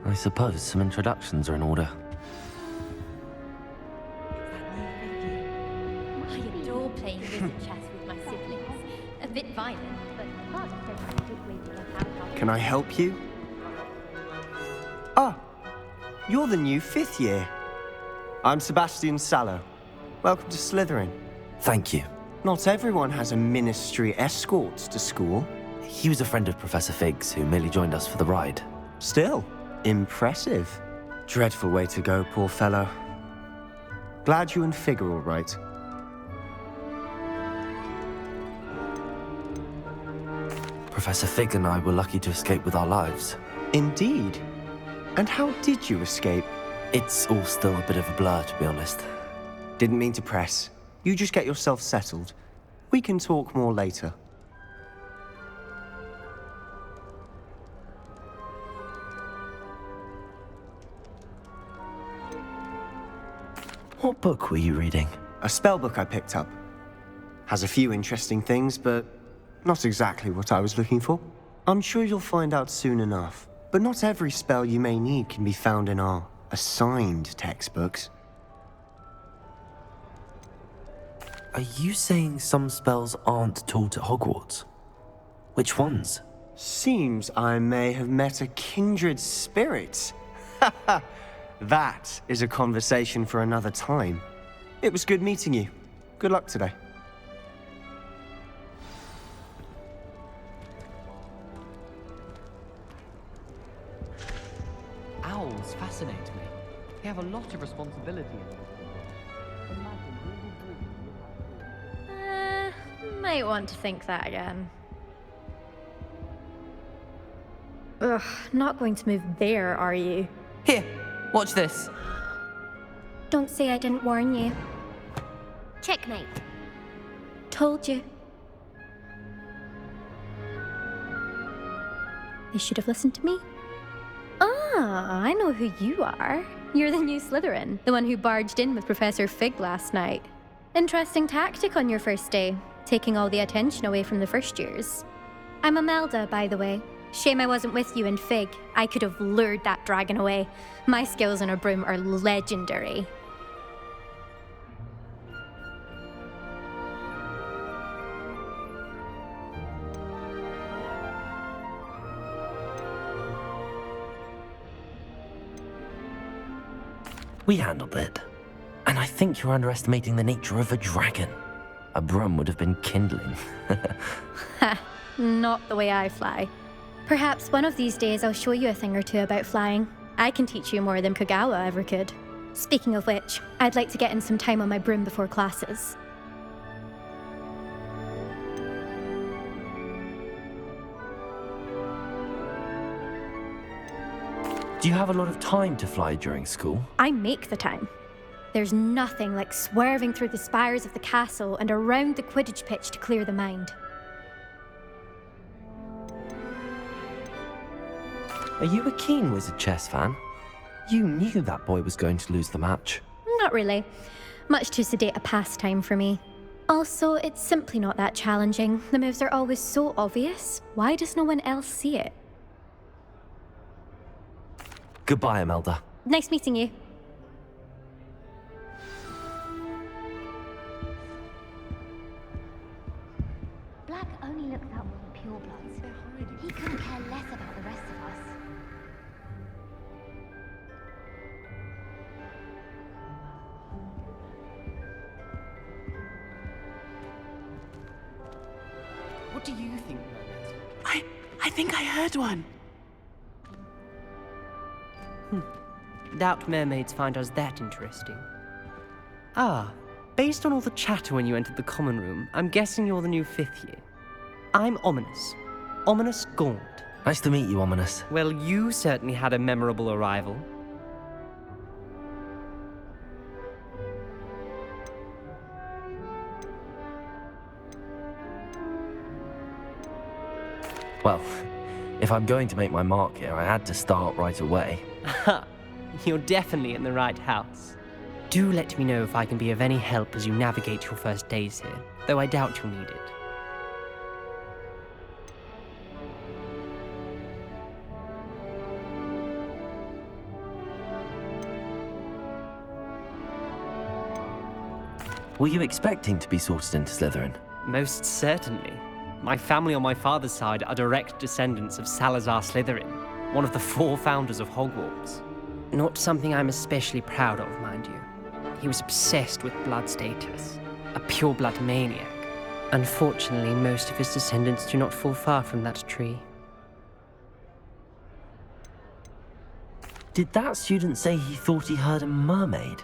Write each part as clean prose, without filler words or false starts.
I suppose some introductions are in order. I adore playing wizard chess with my siblings. A bit violent, but fun. Can I help you? Ah, you're the new 5th year. I'm Sebastian Sallow. Welcome to Slytherin. Thank you. Not everyone has a ministry escort to school. He was a friend of Professor Fig's who merely joined us for the ride. Still, impressive. Dreadful way to go, poor fellow. Glad you and Fig are all right. Professor Fig and I were lucky to escape with our lives. Indeed. And how did you escape? It's all still a bit of a blur, to be honest. Didn't mean to press. You just get yourself settled. We can talk more later. What book were you reading? A spell book I picked up. Has a few interesting things, but not exactly what I was looking for. I'm sure you'll find out soon enough. But not every spell you may need can be found in our assigned textbooks. Are you saying some spells aren't taught at Hogwarts? Which ones? Seems I may have met a kindred spirit. That is a conversation for another time. It was good meeting you. Good luck today. Owls fascinate me. They have a lot of responsibility. Might want to think that again. Ugh, not going to move there, are you? Here, watch this. Don't say I didn't warn you. Checkmate. Told you. They should have listened to me. Ah, I know who you are. You're the new Slytherin, the one who barged in with Professor Fig last night. Interesting tactic on your first day, taking all the attention away from the first years. I'm Imelda, by the way. Shame I wasn't with you in Fig. I could have lured that dragon away. My skills on a broom are legendary. We handled it. And I think you're underestimating the nature of a dragon. A broom would have been kindling. Ha, not the way I fly. Perhaps one of these days I'll show you a thing or two about flying. I can teach you more than Kagawa ever could. Speaking of which, I'd like to get in some time on my broom before classes. Do you have a lot of time to fly during school? I make the time. There's nothing like swerving through the spires of the castle and around the Quidditch pitch to clear the mind. Are you a keen wizard chess fan? You knew that boy was going to lose the match. Not really. Much too sedate a pastime for me. Also, it's simply not that challenging. The moves are always so obvious. Why does no one else see it? Goodbye, Imelda. Nice meeting you. Black only looks out for the purebloods. He couldn't care less about the rest of us. What do you think, mermaids? I think I heard one. Doubt mermaids find us that interesting. Ah, based on all the chatter when you entered the common room, I'm guessing you're the new 5th year. I'm Ominous. Ominous Gaunt. Nice to meet you, Ominous. Well, you certainly had a memorable arrival. Well, if I'm going to make my mark here, I had to start right away. Ha! You're definitely in the right house. Do let me know if I can be of any help as you navigate your first days here, though I doubt you'll need it. Were you expecting to be sorted into Slytherin? Most certainly. My family on my father's side are direct descendants of Salazar Slytherin, one of the 4 founders of Hogwarts. Not something I'm especially proud of, mind you. He was obsessed with blood status, a pure-blood maniac. Unfortunately, most of his descendants do not fall far from that tree. Did that student say he thought he heard a mermaid?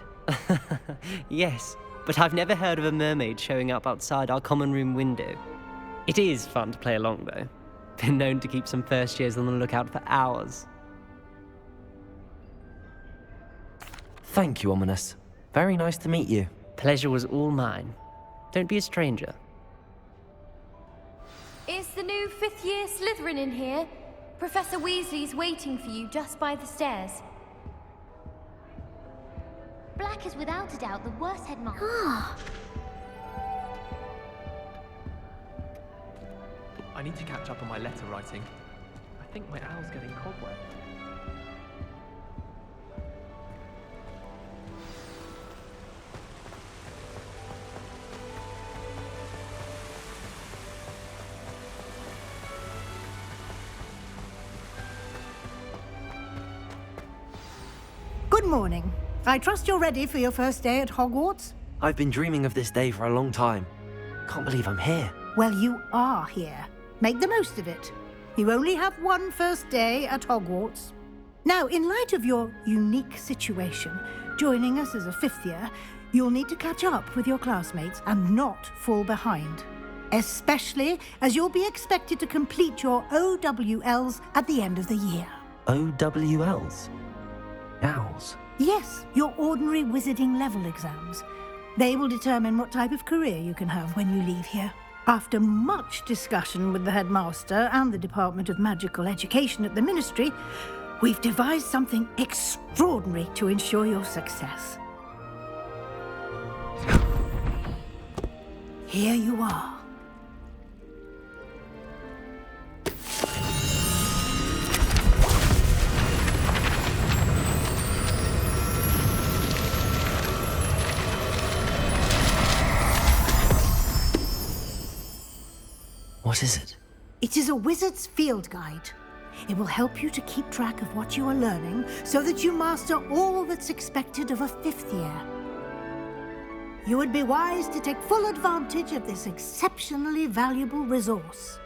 Yes, but I've never heard of a mermaid showing up outside our common room window. It is fun to play along, though. Been known to keep some first years on the lookout for hours. Thank you, Ominous. Very nice to meet you. Pleasure was all mine. Don't be a stranger. Is the new 5th year Slytherin in here? Professor Weasley's waiting for you just by the stairs. Black is without a doubt the worst headmaster. I need to catch up on my letter writing. I think my owl's getting cobweb. Good morning. I trust you're ready for your first day at Hogwarts? I've been dreaming of this day for a long time. Can't believe I'm here. Well, you are here. Make the most of it. You only have one first day at Hogwarts. Now, in light of your unique situation, joining us as a 5th year, you'll need to catch up with your classmates and not fall behind. Especially as you'll be expected to complete your OWLs at the end of the year. OWLs? Owls? Yes, your ordinary wizarding level exams. They will determine what type of career you can have when you leave here. After much discussion with the headmaster and the Department of Magical Education at the Ministry, we've devised something extraordinary to ensure your success. Here you are. What is it? It is a wizard's field guide. It will help you to keep track of what you are learning so that you master all that's expected of a 5th year. You would be wise to take full advantage of this exceptionally valuable resource.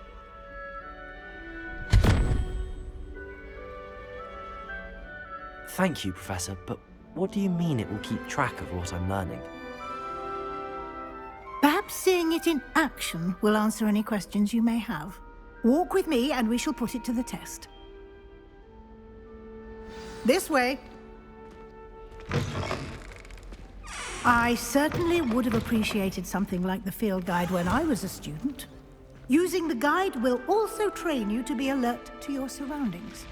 Thank you, Professor, but what do you mean it will keep track of what I'm learning? Perhaps seeing it in action will answer any questions you may have. Walk with me and we shall put it to the test. This way. I certainly would have appreciated something like the field guide when I was a student. Using the guide will also train you to be alert to your surroundings.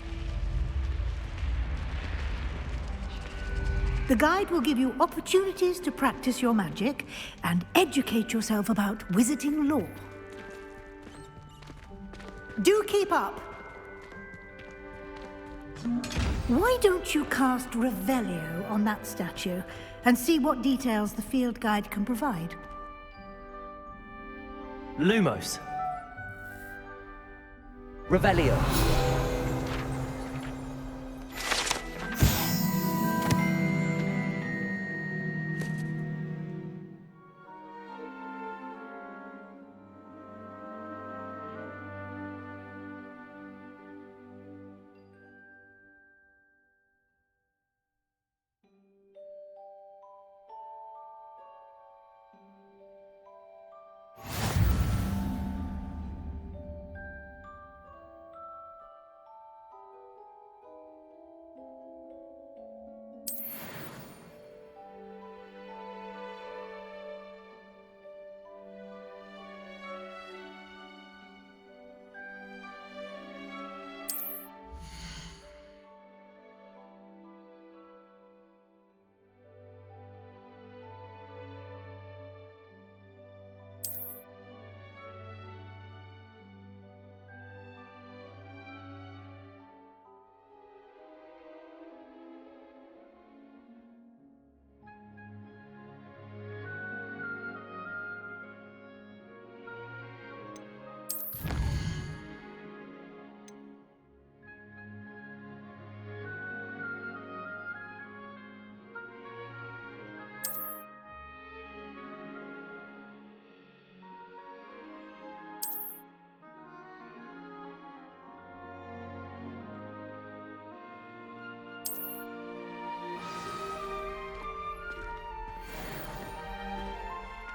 The guide will give you opportunities to practice your magic and educate yourself about wizarding lore. Do keep up! Why don't you cast Revelio on that statue and see what details the field guide can provide? Lumos. Revelio.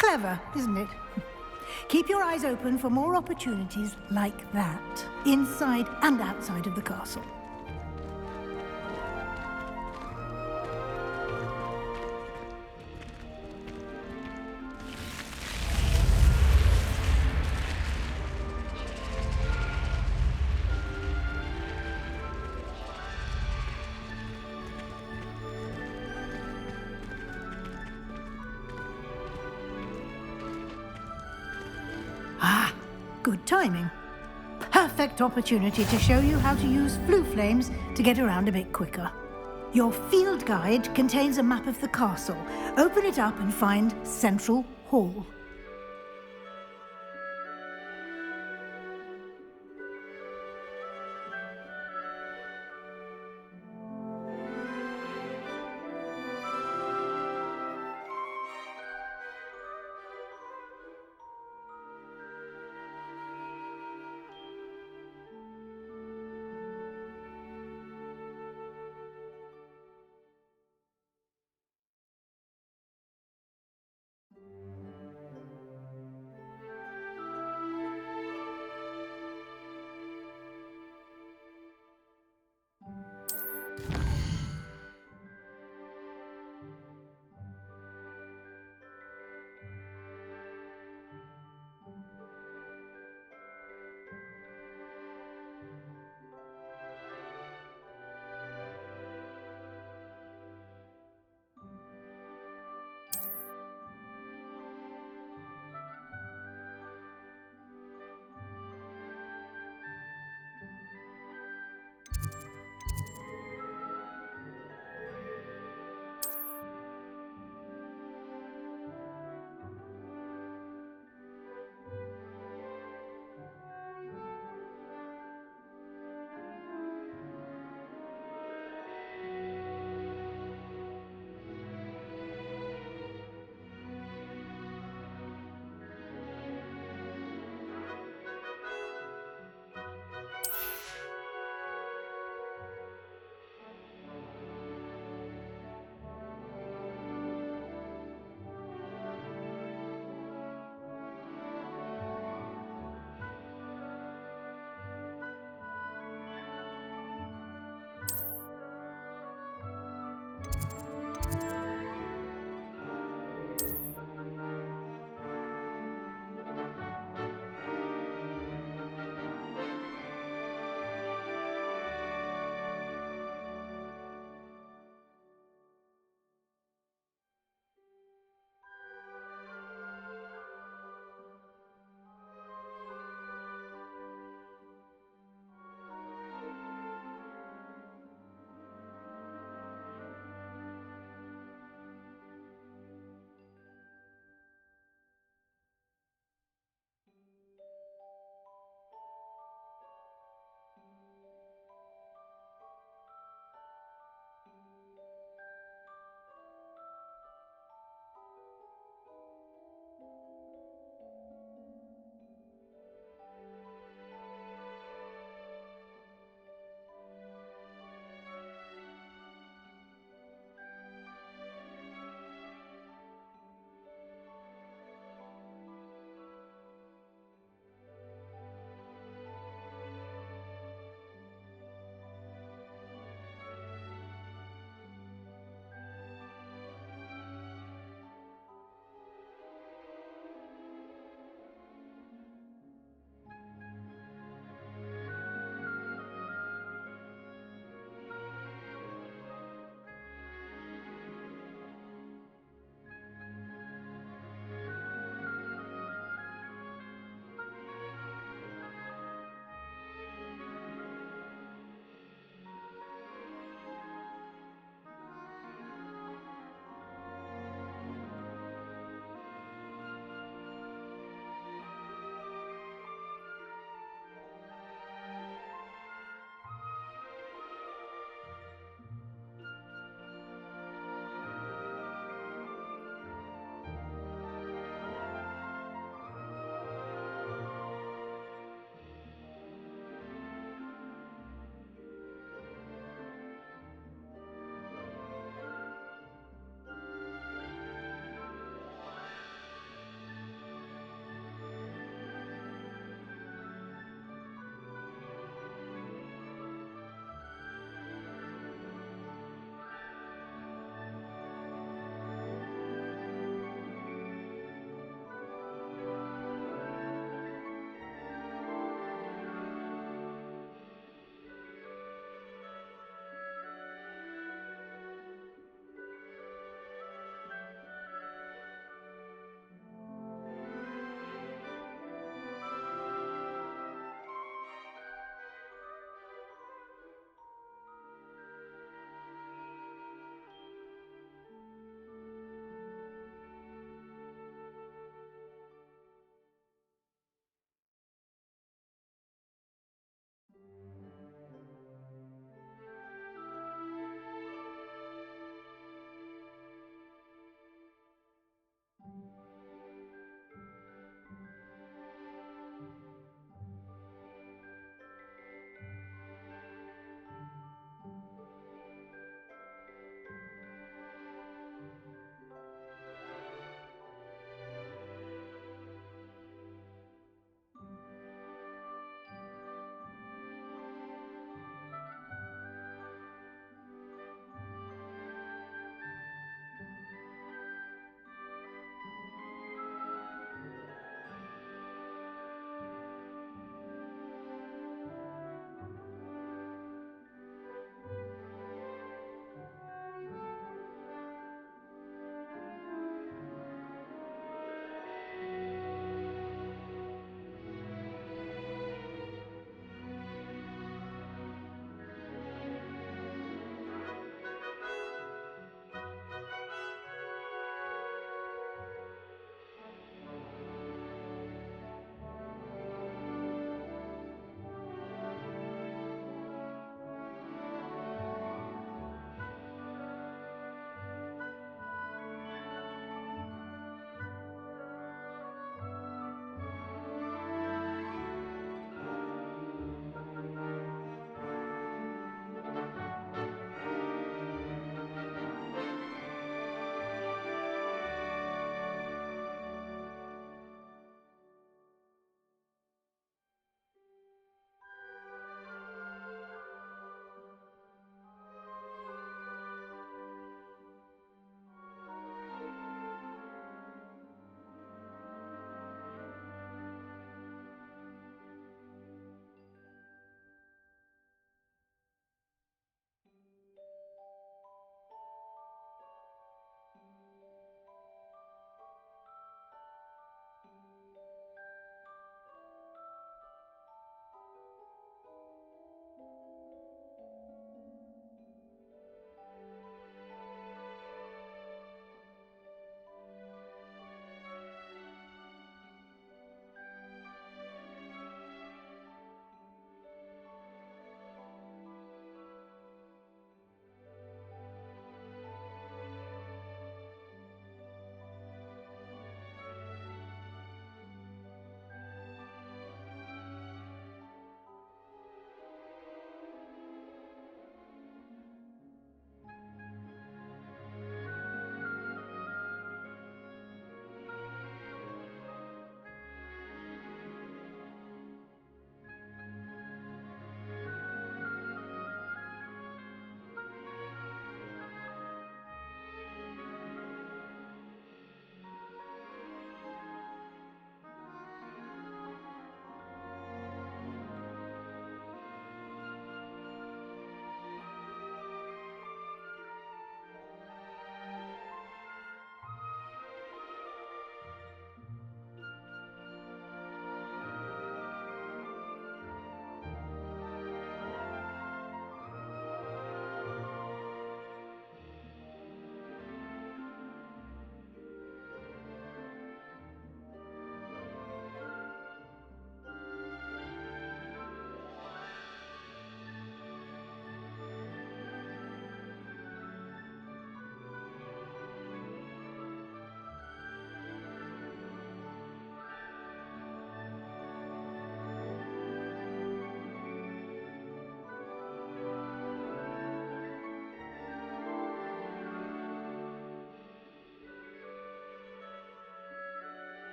Clever, isn't it? Keep your eyes open for more opportunities like that, inside and outside of the castle. Ah, good timing. Perfect opportunity to show you how to use flue flames to get around a bit quicker. Your field guide contains a map of the castle. Open it up and find Central Hall.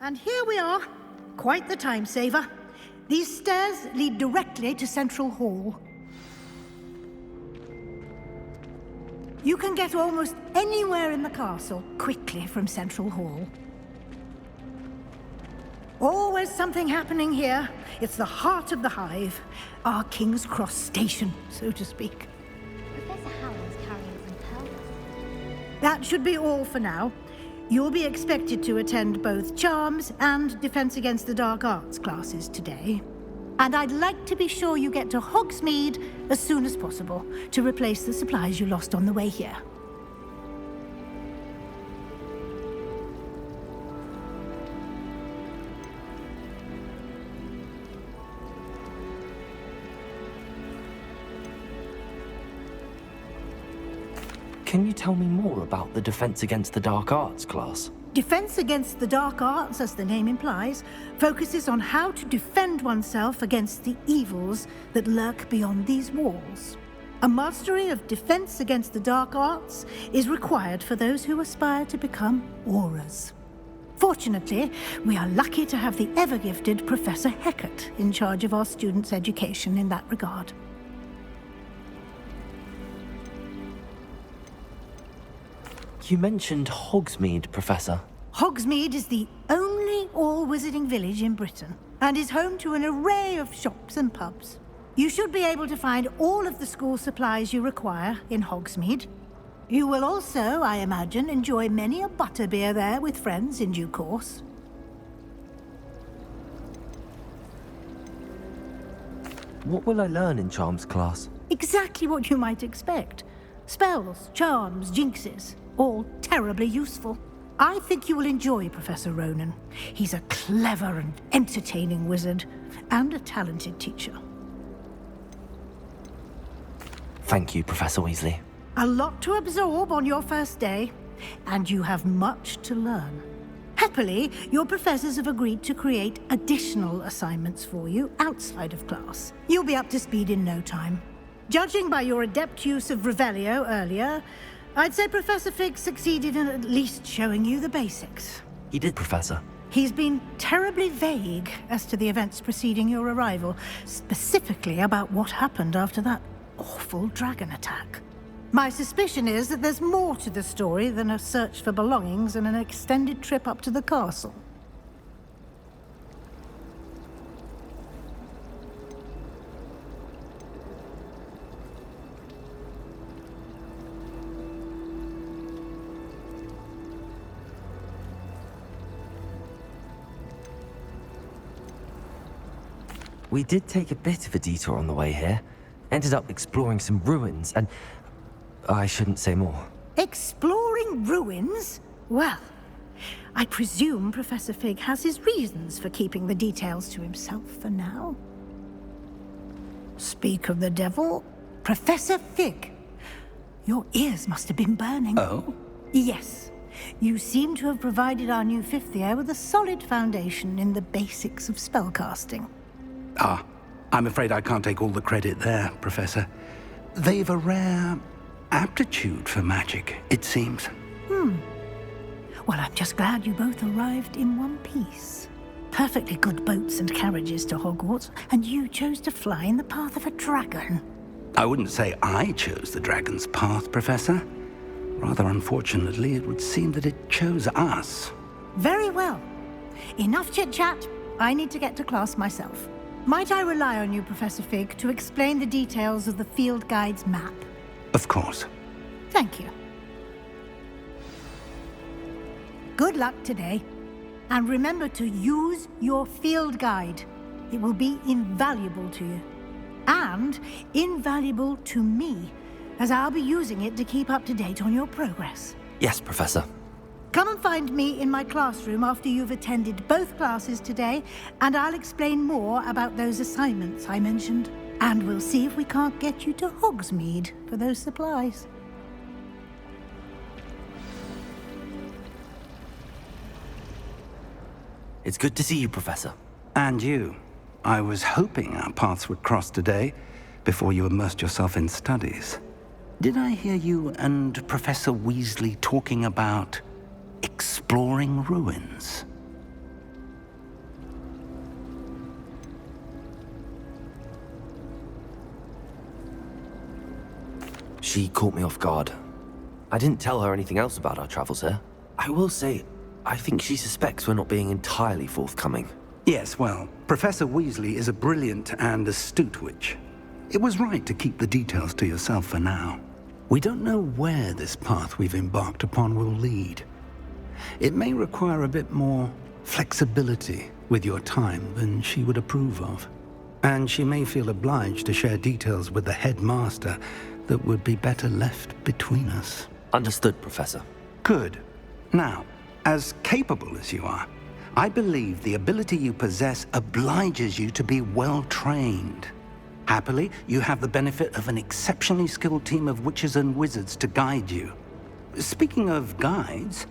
And here we are. Quite the time saver. These stairs lead directly to Central Hall. You can get almost anywhere in the castle quickly from Central Hall. Always something happening here. It's the heart of the hive. Our King's Cross station, so to speak. Professor Howard's carrying some pearls. That should be all for now. You'll be expected to attend both Charms and Defense Against the Dark Arts classes today. And I'd like to be sure you get to Hogsmeade as soon as possible to replace the supplies you lost on the way here. Can you tell me more about the Defense Against the Dark Arts class? Defense Against the Dark Arts, as the name implies, focuses on how to defend oneself against the evils that lurk beyond these walls. A mastery of Defense Against the Dark Arts is required for those who aspire to become Aurors. Fortunately, we are lucky to have the ever-gifted Professor Hecat in charge of our students' education in that regard. You mentioned Hogsmeade, Professor. Hogsmeade is the only all-wizarding village in Britain and is home to an array of shops and pubs. You should be able to find all of the school supplies you require in Hogsmeade. You will also, I imagine, enjoy many a butterbeer there with friends in due course. What will I learn in Charms class? Exactly what you might expect. Spells, charms, jinxes, all terribly useful. I think you will enjoy Professor Ronan. He's a clever and entertaining wizard, and a talented teacher. Thank you, Professor Weasley. A lot to absorb on your first day, and you have much to learn. Happily, your professors have agreed to create additional assignments for you outside of class. You'll be up to speed in no time. Judging by your adept use of Revelio earlier, I'd say Professor Fig succeeded in at least showing you the basics. He did, Professor. He's been terribly vague as to the events preceding your arrival, specifically about what happened after that awful dragon attack. My suspicion is that there's more to the story than a search for belongings and an extended trip up to the castle. We did take a bit of a detour on the way here. Ended up exploring some ruins, and I shouldn't say more. Exploring ruins? Well, I presume Professor Fig has his reasons for keeping the details to himself for now. Speak of the devil, Professor Fig. Your ears must have been burning. Oh? Yes. You seem to have provided our new fifth year with a solid foundation in the basics of spellcasting. Ah, I'm afraid I can't take all the credit there, Professor. They've a rare aptitude for magic, it seems. Well, I'm just glad you both arrived in one piece. Perfectly good boats and carriages to Hogwarts, and you chose to fly in the path of a dragon. I wouldn't say I chose the dragon's path, Professor. Rather unfortunately, it would seem that it chose us. Very well. Enough chit-chat. I need to get to class myself. Might I rely on you, Professor Fig, to explain the details of the field guide's map? Of course. Thank you. Good luck today. And remember to use your field guide. It will be invaluable to you. And invaluable to me, as I'll be using it to keep up to date on your progress. Yes, Professor. Come and find me in my classroom after you've attended both classes today, and I'll explain more about those assignments I mentioned. And we'll see if we can't get you to Hogsmeade for those supplies. It's good to see you, Professor. And you. I was hoping our paths would cross today, before you immersed yourself in studies. Did I hear you and Professor Weasley talking about exploring ruins? She caught me off guard. I didn't tell her anything else about our travels here. I will say, I think she suspects we're not being entirely forthcoming. Yes, well, Professor Weasley is a brilliant and astute witch. It was right to keep the details to yourself for now. We don't know where this path we've embarked upon will lead. It may require a bit more flexibility with your time than she would approve of. And she may feel obliged to share details with the headmaster that would be better left between us. Understood, Professor. Good. Now, as capable as you are, I believe the ability you possess obliges you to be well-trained. Happily, you have the benefit of an exceptionally skilled team of witches and wizards to guide you. Speaking of guides,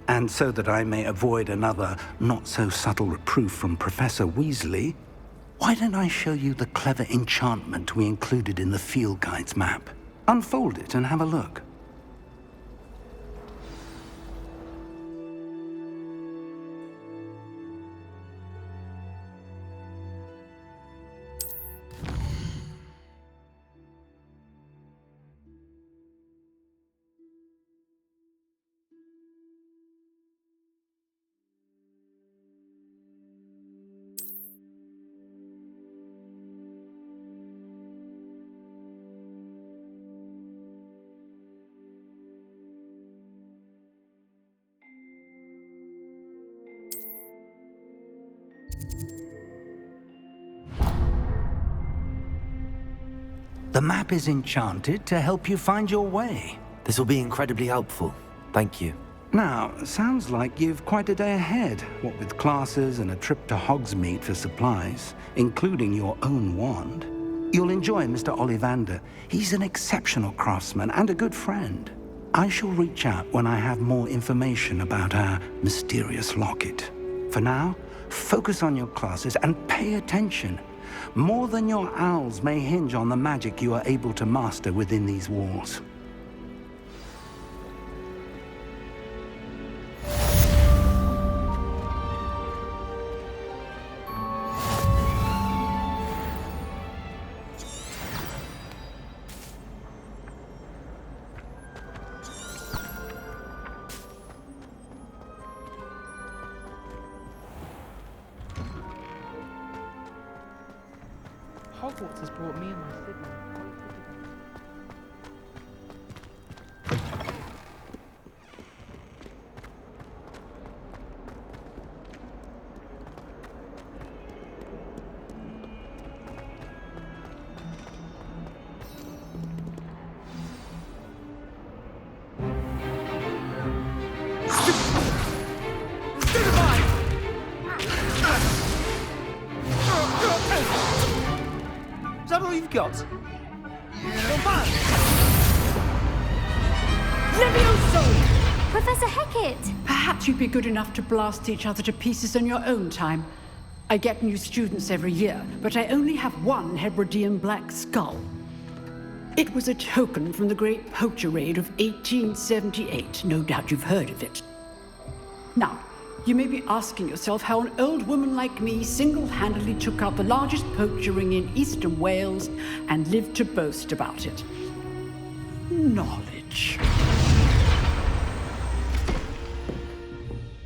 and so that I may avoid another not-so-subtle reproof from Professor Weasley, why don't I show you the clever enchantment we included in the field guide's map? Unfold it and have a look. The map is enchanted to help you find your way. This will be incredibly helpful. Thank you. Now, sounds like you've quite a day ahead, what with classes and a trip to Hogsmeade for supplies, including your own wand. You'll enjoy Mr. Ollivander. He's an exceptional craftsman and a good friend. I shall reach out when I have more information about our mysterious locket. For now, focus on your classes and pay attention. More than your owls may hinge on the magic you are able to master within these walls. Hogwarts has brought me and my sibling. Is that all you've got? Levioso! Professor Hecat! Perhaps you'd be good enough to blast each other to pieces in your own time. I get new students every year, but I only have one Hebridean black skull. It was a token from the Great Poacher Raid of 1878. No doubt you've heard of it. Now, you may be asking yourself how an old woman like me single-handedly took out the largest poacher ring in eastern Wales and lived to boast about it. Knowledge.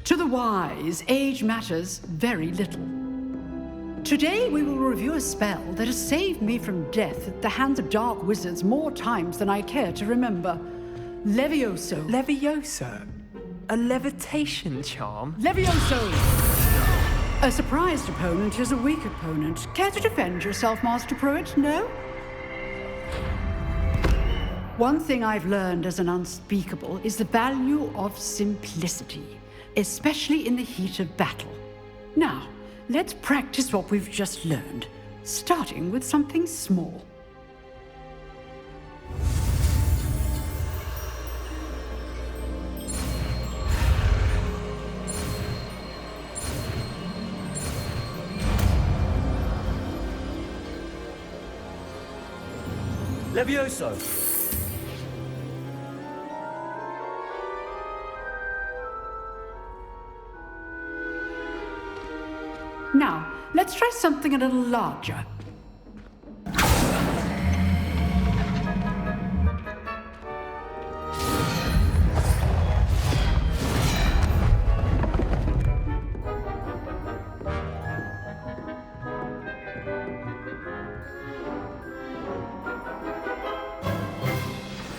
To the wise, age matters very little. Today we will review a spell that has saved me from death at the hands of dark wizards more times than I care to remember. Levioso. Levioso? A levitation charm? Levioso! A surprised opponent is a weak opponent. Care to defend yourself, Master Pruitt? No? One thing I've learned as an unspeakable is the value of simplicity, especially in the heat of battle. Now, let's practice what we've just learned, starting with something small. Levioso! Now, let's try something a little larger.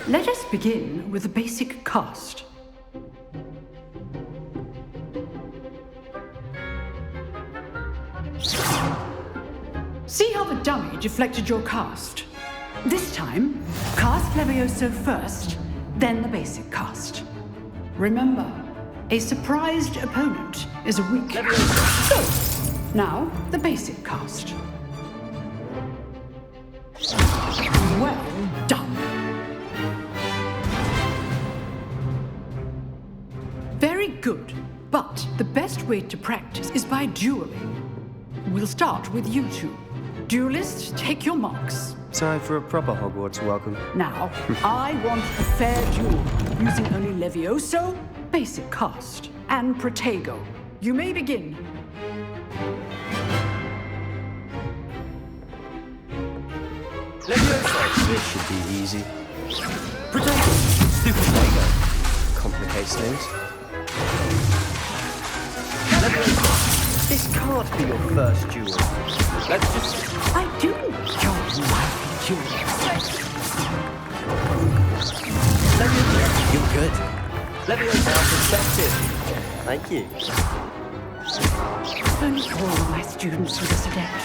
Let us begin with the basic cast. See how the dummy deflected your cast? This time, cast Levioso first, then the basic cast. Remember, a surprised opponent is a weak... So, now the basic cast. Well done. Very good, but the best way to practice is by dueling. We'll start with you two. Duelists, take your marks. Time for a proper Hogwarts welcome. Now, I want a fair duel, using only Levioso, basic cast, and Protego. You may begin. Levioso. This should be easy. Protego. Stupid Protego. Complicates things. Levioso. This can't be your first duel. Let's just... I do enjoy my duels. Levioso. You're good. Levioso, perspective. Thank you. Only all my students are this adept.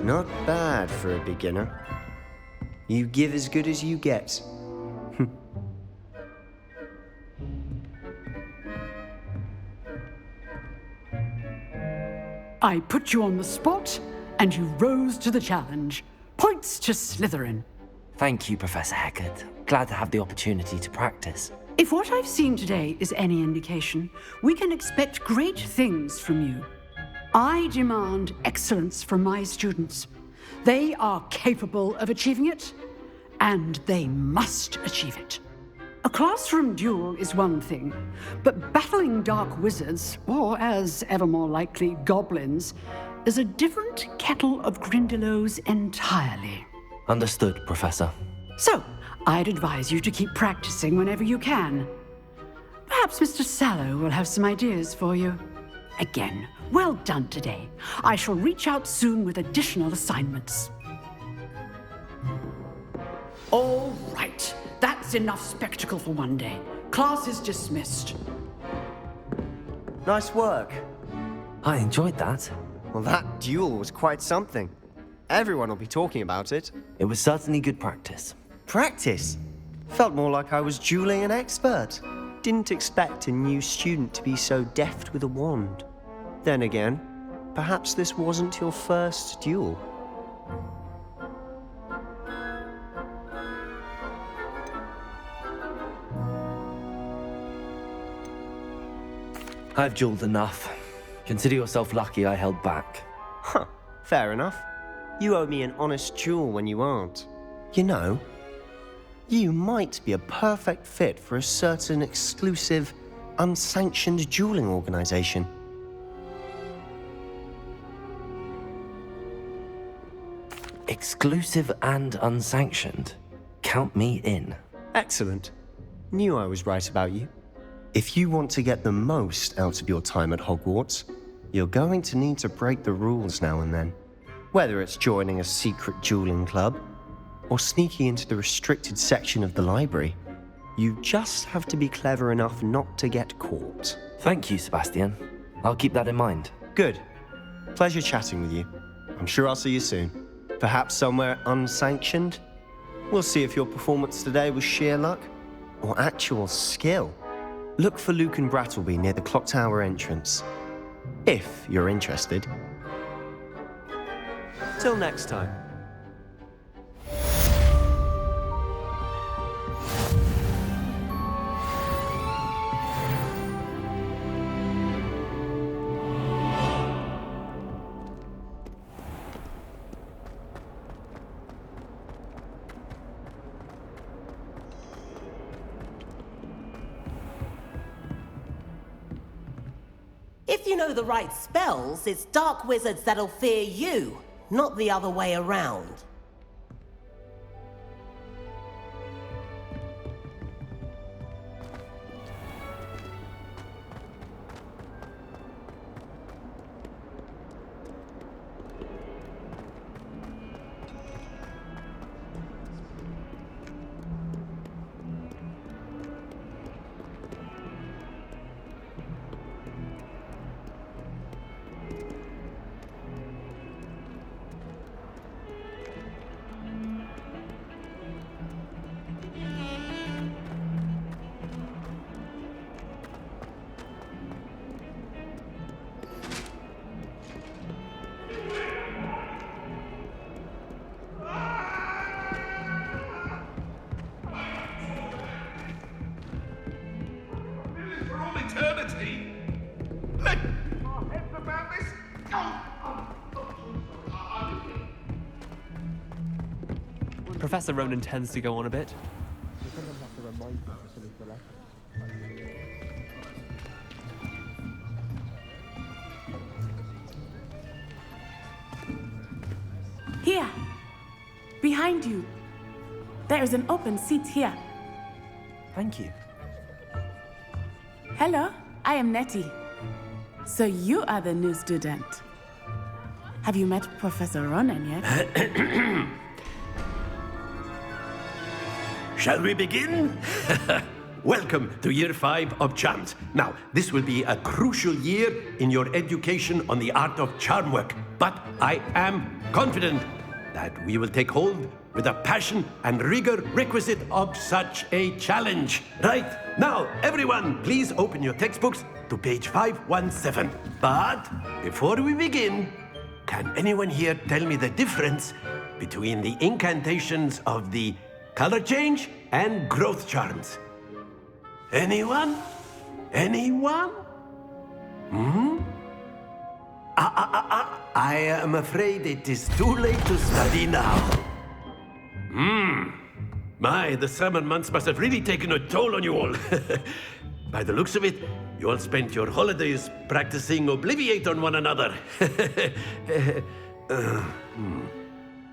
Not bad for a beginner. You give as good as you get. I put you on the spot, and you rose to the challenge. Points to Slytherin. Thank you, Professor Hecat. Glad to have the opportunity to practice. If what I've seen today is any indication, we can expect great things from you. I demand excellence from my students. They are capable of achieving it, and they must achieve it. A classroom duel is one thing, but battling dark wizards, or as ever more likely, goblins, is a different kettle of Grindylows entirely. Understood, Professor. So, I'd advise you to keep practicing whenever you can. Perhaps Mr. Sallow will have some ideas for you. Again, well done today. I shall reach out soon with additional assignments. All right. That's enough spectacle for one day. Class is dismissed. Nice work. I enjoyed that. Well, that duel was quite something. Everyone will be talking about it. It was certainly good practice. Practice? Felt more like I was dueling an expert. Didn't expect a new student to be so deft with a wand. Then again, perhaps this wasn't your first duel. I've dueled enough. Consider yourself lucky I held back. Huh, fair enough. You owe me an honest duel when you aren't. You know, you might be a perfect fit for a certain exclusive, unsanctioned dueling organization. Exclusive and unsanctioned. Count me in. Excellent. Knew I was right about you. If you want to get the most out of your time at Hogwarts, you're going to need to break the rules now and then. Whether it's joining a secret dueling club, or sneaking into the restricted section of the library, you just have to be clever enough not to get caught. Thank you, Sebastian. I'll keep that in mind. Good. Pleasure chatting with you. I'm sure I'll see you soon. Perhaps somewhere unsanctioned? We'll see if your performance today was sheer luck, or actual skill. Look for Luke and Brattleby near the clock tower entrance. If you're interested. Till next time. If you know the right spells, it's dark wizards that'll fear you, not the other way around. this for all eternity. Let our heads about this. Professor Ronan tends to go on a bit. Here, behind you. There is an open seat here. Thank you. Hello, I am Nettie. So you are the new student. Have you met Professor Ronan yet? Shall we begin? Welcome to Year 5 of Charms. Now, this will be a crucial year in your education on the art of charm work. But I am confident that we will take hold with the passion and rigor requisite of such a challenge. Right, now, everyone, please open your textbooks to page 517. But before we begin, can anyone here tell me the difference between the incantations of the color change and growth charms? Anyone? Anyone? I am afraid it is too late to study now. My, the summer months must have really taken a toll on you all. By the looks of it, you all spent your holidays practicing Obliviate on one another.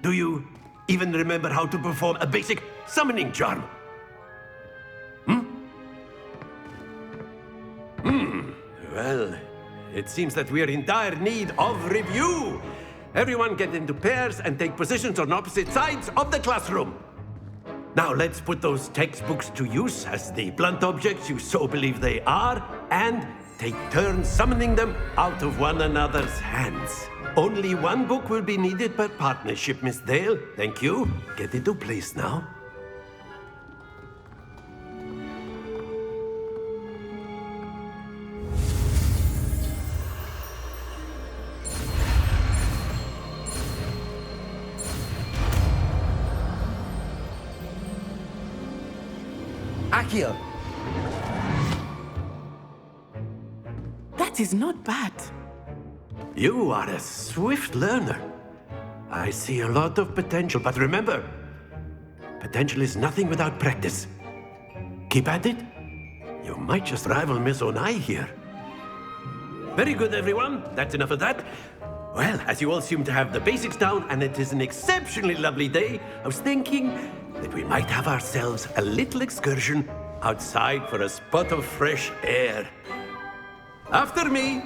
Do you even remember how to perform a basic summoning charm? Well, it seems that we are in dire need of review. Everyone get into pairs and take positions on opposite sides of the classroom. Now let's put those textbooks to use as the blunt objects you so believe they are, and take turns summoning them out of one another's hands. Only one book will be needed per partnership, Miss Dale. Thank you. Get into place now. Accio! That is not bad. You are a swift learner. I see a lot of potential, but remember, potential is nothing without practice. Keep at it. You might just rival Miss Onai here. Very good, everyone. That's enough of that. Well, as you all seem to have the basics down, and it is an exceptionally lovely day, I was thinking that we might have ourselves a little excursion outside for a spot of fresh air. After me.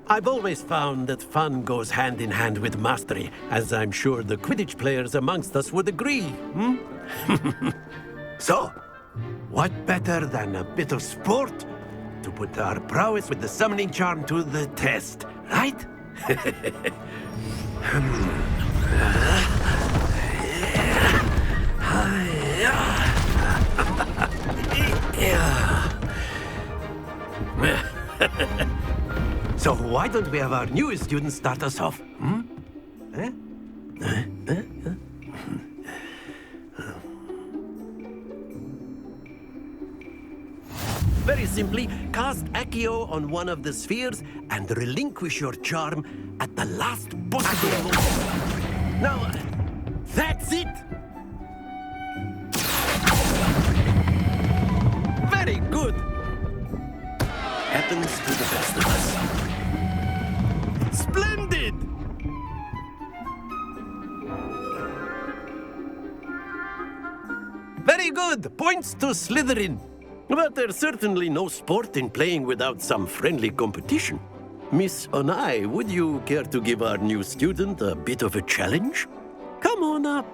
I've always found that fun goes hand in hand with mastery, as I'm sure the Quidditch players amongst us would agree. So, what better than a bit of sport to put our prowess with the summoning charm to the test, right? So why don't we have our newest student start us off? Very simply, cast Accio on one of the spheres and relinquish your charm at the last possible moment. Now, that's it! Very good! Happens to the best of us. Splendid! Very good! Points to Slytherin. But there's certainly no sport in playing without some friendly competition. Miss Onai, would you care to give our new student a bit of a challenge? Come on up.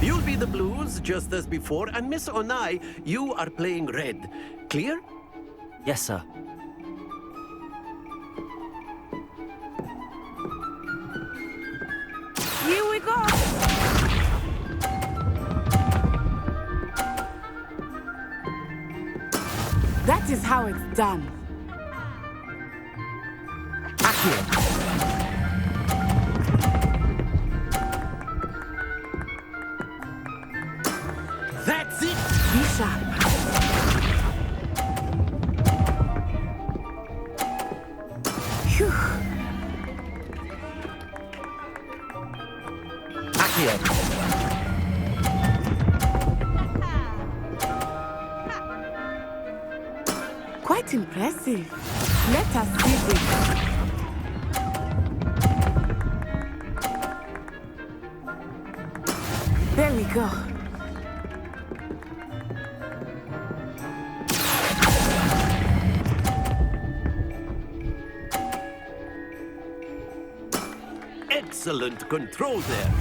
You'll be the blues, just as before, and Miss Onai, you are playing red. Clear? Yes, sir. Here we go. is how it's done. That's it! Be sharp. Phew. Quite impressive. Let us see this. There we go. Excellent control there.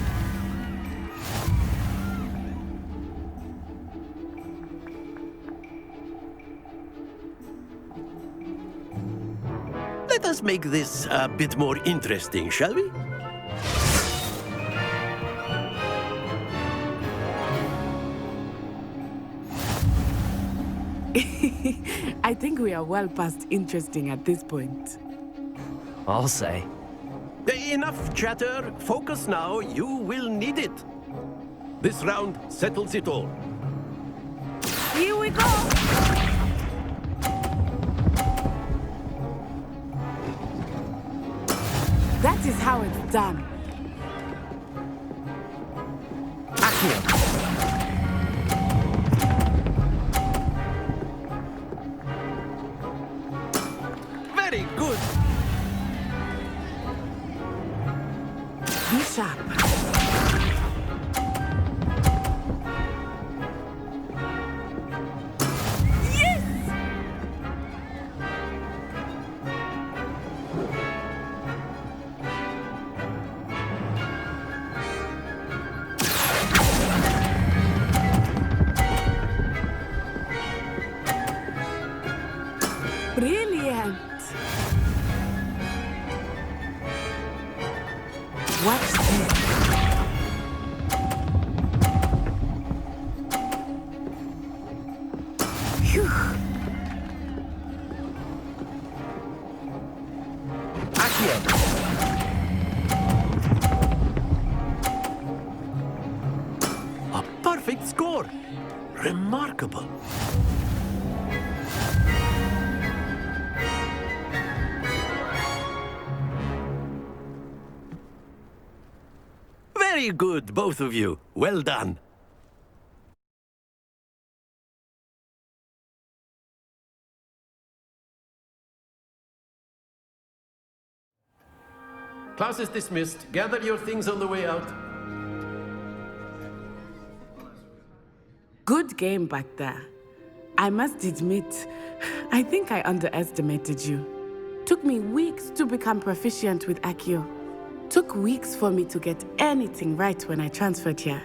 Let us make this a bit more interesting, shall we? I think we are well past interesting at this point. I'll say. Enough chatter. Focus now. You will need it. This round settles it all. Here we go! That is how it's done. Very good. Be sharp. Yes! Brilliant! Watch this. Phew. A perfect score. Remarkable. Very good, both of you. Well done. Class is dismissed. Gather your things on the way out. Good game back there. I must admit, I think I underestimated you. Took me weeks to become proficient with Accio. Took weeks for me to get anything right when I transferred here.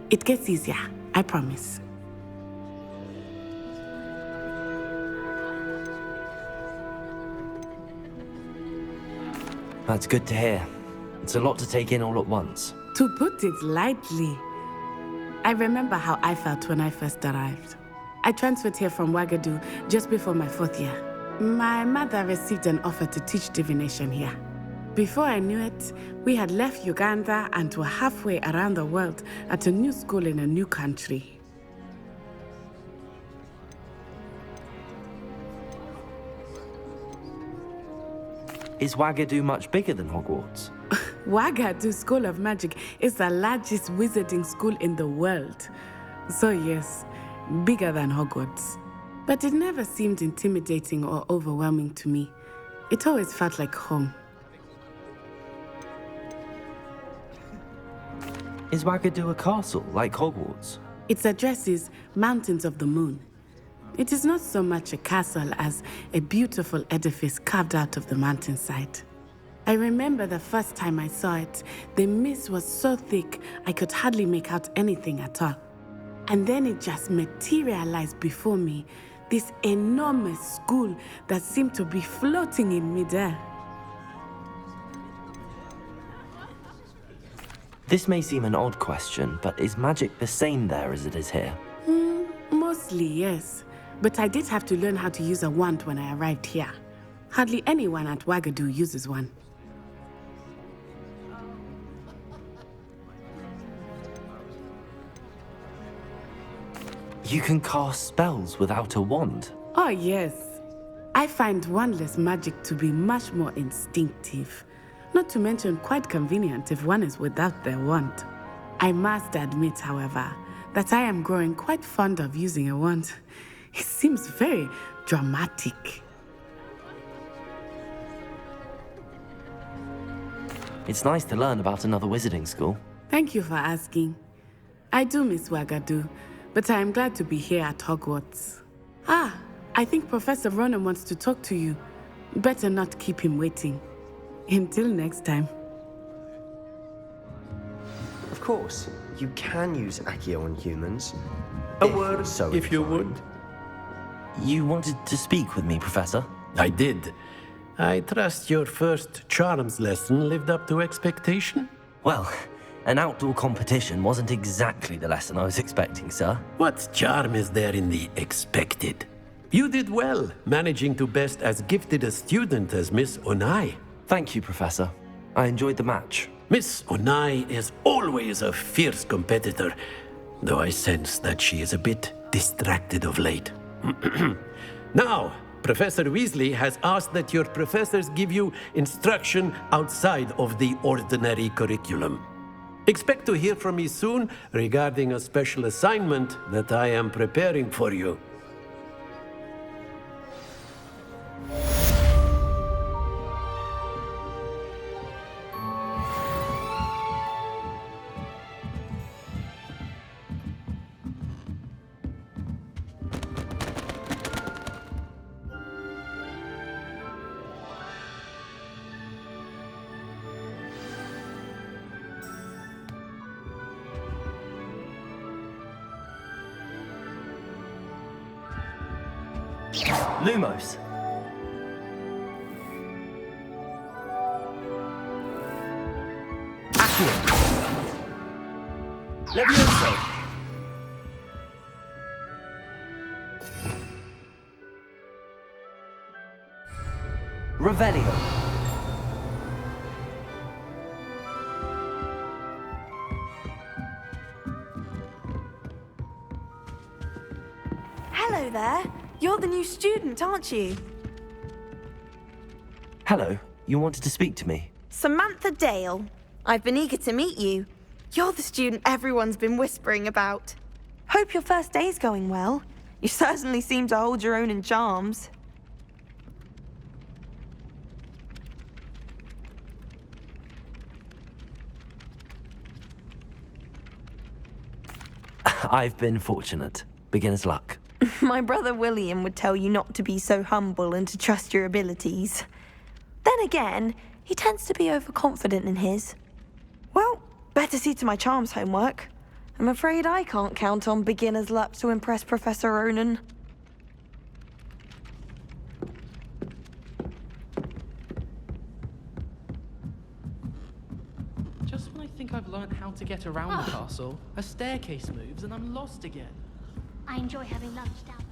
It gets easier, I promise. That's good to hear. It's a lot to take in all at once. To put it lightly, I remember how I felt when I first arrived. I transferred here from Ouagadougou just before my 4th year. My mother received an offer to teach divination here. Before I knew it, we had left Uganda and were halfway around the world at a new school in a new country. Is Ouagadougou much bigger than Hogwarts? Ouagadougou School of Magic is the largest wizarding school in the world. So yes, bigger than Hogwarts. But it never seemed intimidating or overwhelming to me. It always felt like home. Is Ouagadougou a castle, like Hogwarts? Its address is Mountains of the Moon. It is not so much a castle as a beautiful edifice carved out of the mountainside. I remember the first time I saw it, the mist was so thick I could hardly make out anything at all. And then it just materialized before me, this enormous school that seemed to be floating in midair. This may seem an odd question, but is magic the same there as it is here? Mostly, yes. but I did have to learn how to use a wand when I arrived here. Hardly anyone at Wagadu uses one. You can cast spells without a wand? Oh, yes. I find wandless magic to be much more instinctive. Not to mention quite convenient if one is without their wand. I must admit, however, that I am growing quite fond of using a wand. It seems very dramatic. It's nice to learn about another wizarding school. Thank you for asking. I do miss Wagadu, but I am glad to be here at Hogwarts. Ah, I think Professor Ronan wants to talk to you. Better not keep him waiting. Until next time. Of course, you can use Accio on humans. A word, so if you would. You wanted to speak with me, Professor? I did. I trust your first charms lesson lived up to expectation? Well, an outdoor competition wasn't exactly the lesson I was expecting, sir. What charm is there in the expected? You did well, managing to best as gifted a student as Miss Onai. Thank you, Professor. I enjoyed the match. Miss Onai is always a fierce competitor, though I sense that she is a bit distracted of late. Now, Professor Weasley has asked that your professors give you instruction outside of the ordinary curriculum. Expect to hear from me soon regarding a special assignment that I am preparing for you. Lumos. Accio. Levioso. Revelio. Hello there. You're the new student, aren't you? Hello. You wanted to speak to me? Samantha Dale. I've been eager to meet you. You're the student everyone's been whispering about. Hope your first day's going well. You certainly seem to hold your own in charms. I've been fortunate. Beginner's luck. My brother William would tell you not to be so humble and to trust your abilities. Then again, he tends to be overconfident in his. Well, better see to my charms homework. I'm afraid I can't count on beginner's luck to impress Professor Ronan. Just when I think I've learned how to get around the castle, a staircase moves and I'm lost again. I enjoy having lunch down there.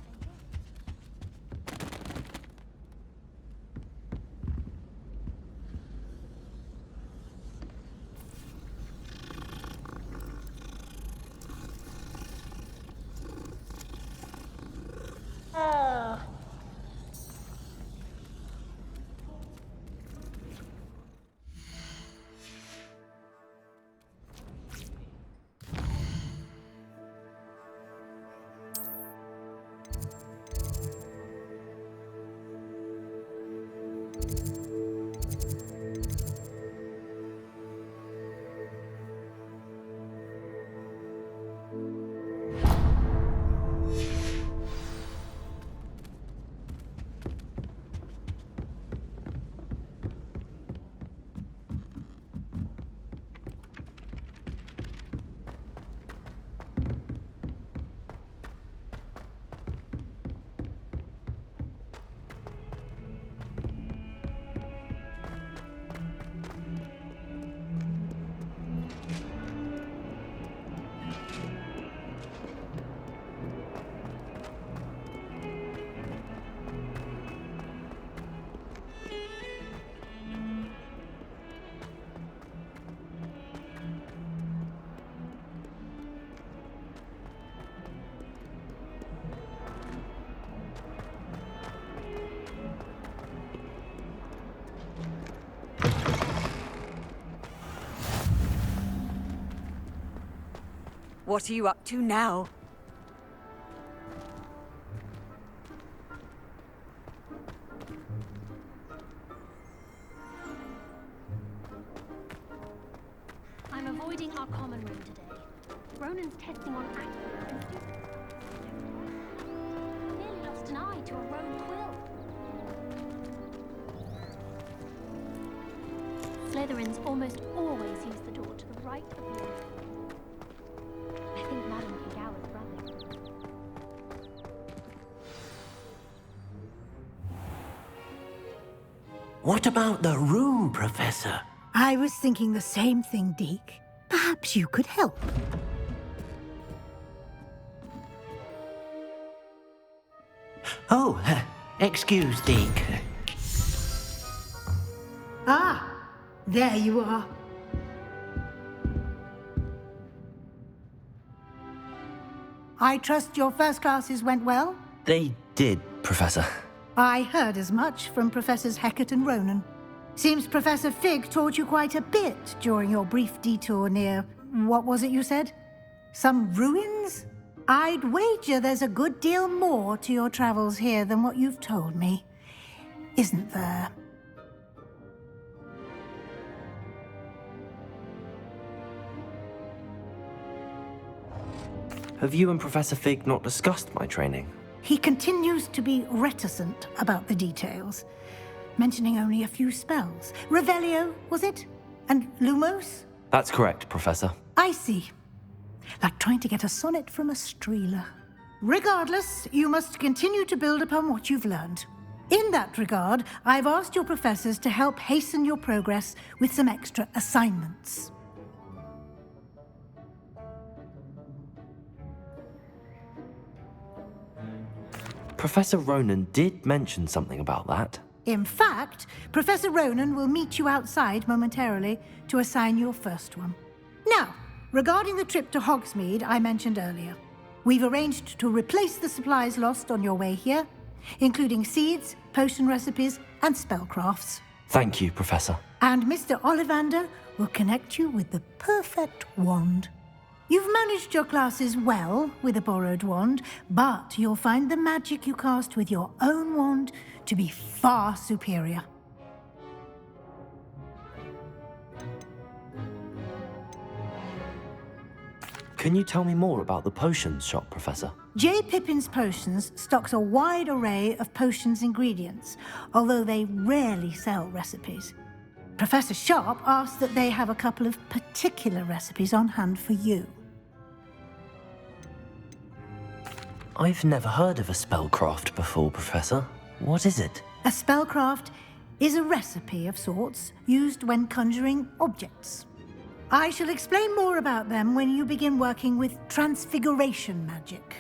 What are you up to now? I'm avoiding our common room today. Ronan's testing on accurate. Nearly lost an eye to a rogue quill. Slytherins almost always use the door to the right of the room. I think Madame Kagawa's brother. What about the room, Professor? I was thinking the same thing, Deke. Perhaps you could help. Oh, excuse, Deke. Ah, there you are. I trust your first classes went well? They did, Professor. I heard as much from Professors Hecat and Ronan. Seems Professor Fig taught you quite a bit during your brief detour near... what was it you said? Some ruins? I'd wager there's a good deal more to your travels here than what you've told me. Isn't there? Have you and Professor Fig not discussed my training? He continues to be reticent about the details, mentioning only a few spells. Revelio, was it? And Lumos? That's correct, Professor. I see. Like trying to get a sonnet from a streeler. Regardless, you must continue to build upon what you've learned. In that regard, I've asked your professors to help hasten your progress with some extra assignments. Professor Ronan did mention something about that. In fact, Professor Ronan will meet you outside momentarily to assign your first one. Now, regarding the trip to Hogsmeade I mentioned earlier, we've arranged to replace the supplies lost on your way here, including seeds, potion recipes, and spellcrafts. Thank you, Professor. And Mr. Ollivander will connect you with the perfect wand. You've managed your classes well with a borrowed wand, but you'll find the magic you cast with your own wand to be far superior. Can you tell me more about the potions shop, Professor? J. Pippin's Potions stocks a wide array of potions ingredients, although they rarely sell recipes. Professor Sharp asks that they have a couple of particular recipes on hand for you. I've never heard of a spellcraft before, Professor. What is it? A spellcraft is a recipe of sorts used when conjuring objects. I shall explain more about them when you begin working with transfiguration magic.